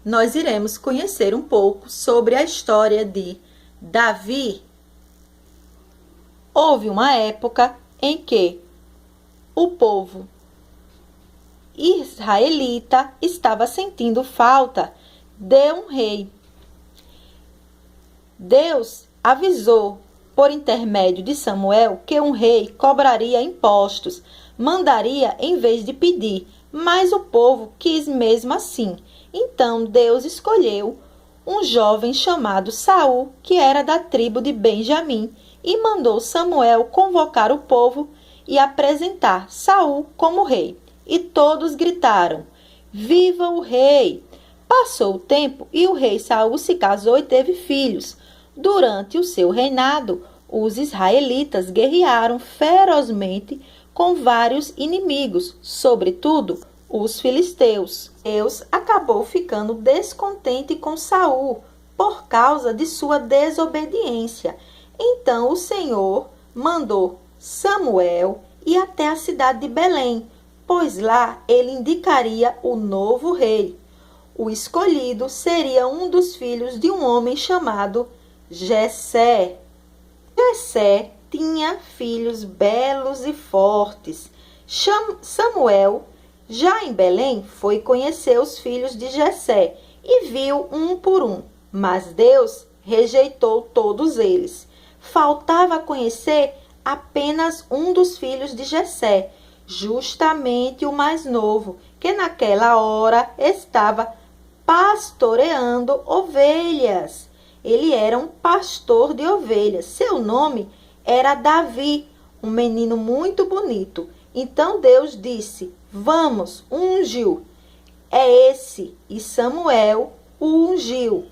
nós iremos conhecer um pouco sobre a história de Davi. Houve uma época em que o povo israelita estava sentindo falta de um rei. Deus avisou, por intermédio de Samuel, que um rei cobraria impostos, mandaria em vez de pedir, mas o povo quis mesmo assim. Então Deus escolheu um jovem chamado Saul, que era da tribo de Benjamim, e mandou Samuel convocar o povo e apresentar Saul como rei. E todos gritaram: "Viva o rei!" Passou o tempo e o rei Saul se casou e teve filhos. Durante o seu reinado, os israelitas guerrearam ferozmente com vários inimigos, sobretudo os filisteus. Deus acabou ficando descontente com Saul por causa de sua desobediência. Então o Senhor mandou Samuel ir até a cidade de Belém, pois lá ele indicaria o novo rei. O escolhido seria um dos filhos de um homem chamado Jessé. Jessé tinha filhos belos e fortes. Samuel, já em Belém, foi conhecer os filhos de Jessé e viu um por um, mas Deus rejeitou todos eles. Faltava conhecer apenas um dos filhos de Jessé, justamente o mais novo, que naquela hora estava pastoreando ovelhas. Ele era um pastor de ovelhas. Seu nome era Davi, um menino muito bonito. Então Deus disse: "Vamos, unge-o." É esse. E Samuel o ungiu.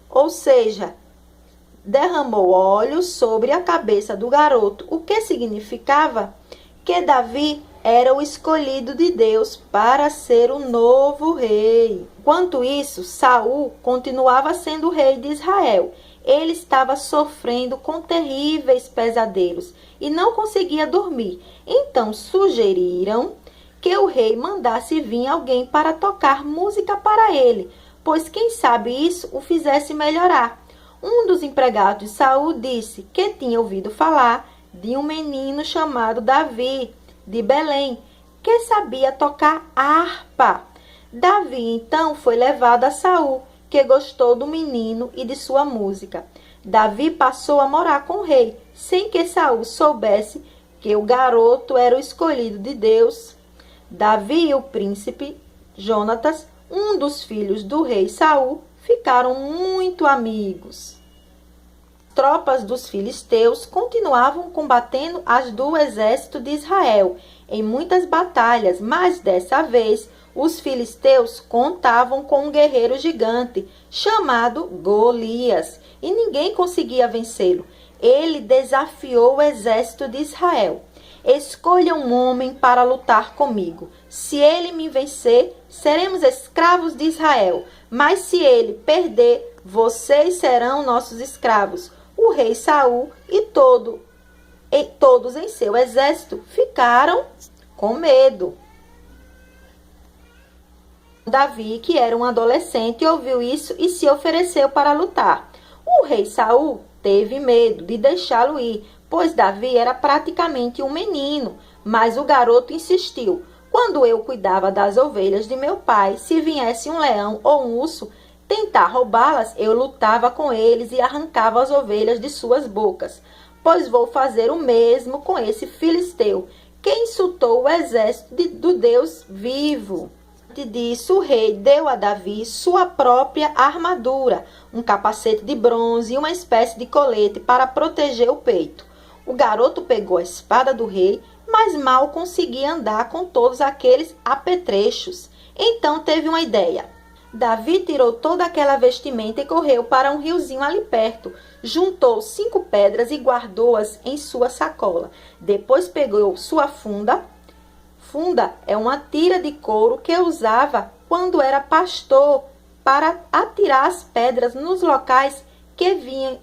Ou seja, derramou óleo sobre a cabeça do garoto, o que significava que Davi era o escolhido de Deus para ser o novo rei. Enquanto isso, Saul continuava sendo o rei de Israel. Ele estava sofrendo com terríveis pesadelos e não conseguia dormir. Então sugeriram que o rei mandasse vir alguém para tocar música para ele, pois quem sabe isso o fizesse melhorar. Um dos empregados de Saul disse que tinha ouvido falar de um menino chamado Davi, de Belém, que sabia tocar harpa. Davi então foi levado a Saul, que gostou do menino e de sua música. Davi passou a morar com o rei, sem que Saul soubesse que o garoto era o escolhido de Deus. Davi e o príncipe Jonatas, um dos filhos do rei Saul, ficaram muito amigos. Tropas dos filisteus continuavam combatendo as do exército de Israel em muitas batalhas, mas dessa vez os filisteus contavam com um guerreiro gigante chamado Golias e ninguém conseguia vencê-lo. Ele desafiou o exército de Israel. "Escolha um homem para lutar comigo. Se ele me vencer, seremos escravos de Israel. Mas se ele perder, vocês serão nossos escravos." O rei Saul e todos em seu exército ficaram com medo. Davi, que era um adolescente, ouviu isso e se ofereceu para lutar. O rei Saul teve medo de deixá-lo ir, pois Davi era praticamente um menino, mas o garoto insistiu: "Quando eu cuidava das ovelhas de meu pai, se viesse um leão ou um urso tentar roubá-las, eu lutava com eles e arrancava as ovelhas de suas bocas. Pois vou fazer o mesmo com esse filisteu, que insultou o exército do Deus vivo." Diante disso, o rei deu a Davi sua própria armadura, um capacete de bronze e uma espécie de colete para proteger o peito. O garoto pegou a espada do rei, mas mal conseguia andar com todos aqueles apetrechos. Então teve uma ideia. Davi tirou toda aquela vestimenta e correu para um riozinho ali perto. Juntou 5 pedras e guardou-as em sua sacola. Depois pegou sua funda. Funda é uma tira de couro que usava quando era pastor para atirar as pedras nos locais que vinham,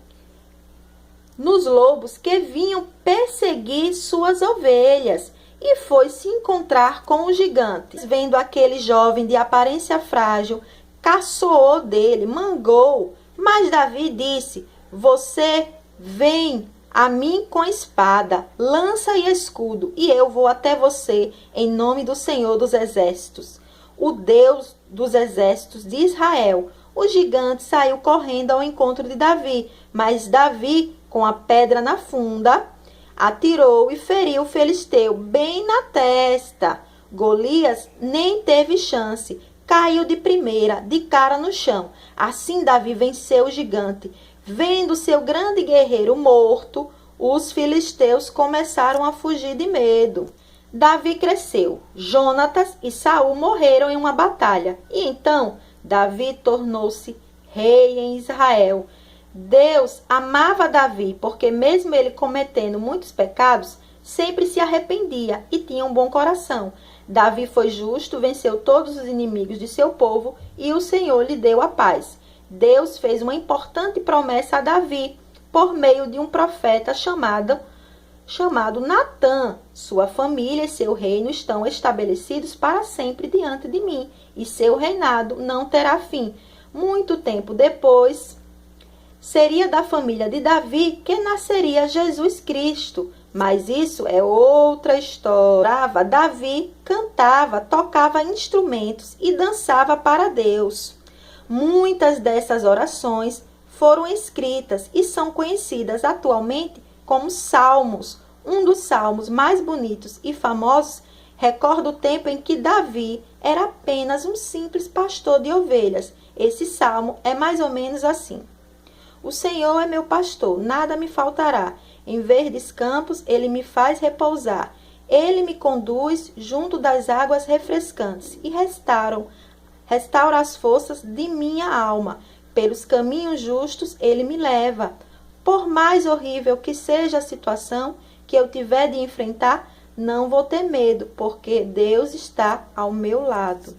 nos lobos que vinham perseguir suas ovelhas. E foi se encontrar com os gigantes. Vendo aquele jovem de aparência frágil, caçoou dele, mangou. Mas Davi disse: você vem a mim com espada, lança e escudo, e eu vou até você em nome do Senhor dos Exércitos, o Deus dos exércitos de Israel. O gigante saiu correndo ao encontro de Davi, mas Davi, com a pedra na funda, atirou e feriu o filisteu bem na testa. Golias nem teve chance, caiu de primeira, de cara no chão. Assim Davi venceu o gigante. Vendo seu grande guerreiro morto, os filisteus começaram a fugir de medo. Davi cresceu. Jonatas e Saul morreram em uma batalha. E então Davi tornou-se rei em Israel. Deus amava Davi, porque mesmo ele cometendo muitos pecados, sempre se arrependia e tinha um bom coração. Davi foi justo, venceu todos os inimigos de seu povo e o Senhor lhe deu a paz. Deus fez uma importante promessa a Davi por meio de um profeta chamado Natã. Sua família e seu reino estão estabelecidos para sempre diante de mim, e seu reinado não terá fim. Muito tempo depois, seria da família de Davi que nasceria Jesus Cristo. Mas isso é outra história. Davi cantava, tocava instrumentos e dançava para Deus. Muitas dessas orações foram escritas e são conhecidas atualmente como salmos. Um dos salmos mais bonitos e famosos recorda o tempo em que Davi era apenas um simples pastor de ovelhas. Esse salmo é mais ou menos assim: o Senhor é meu pastor, nada me faltará. Em verdes campos ele me faz repousar. Ele me conduz junto das águas refrescantes e restaura as forças de minha alma. Pelos caminhos justos ele me leva. Por mais horrível que seja a situação que eu tiver de enfrentar, não vou ter medo, porque Deus está ao meu lado.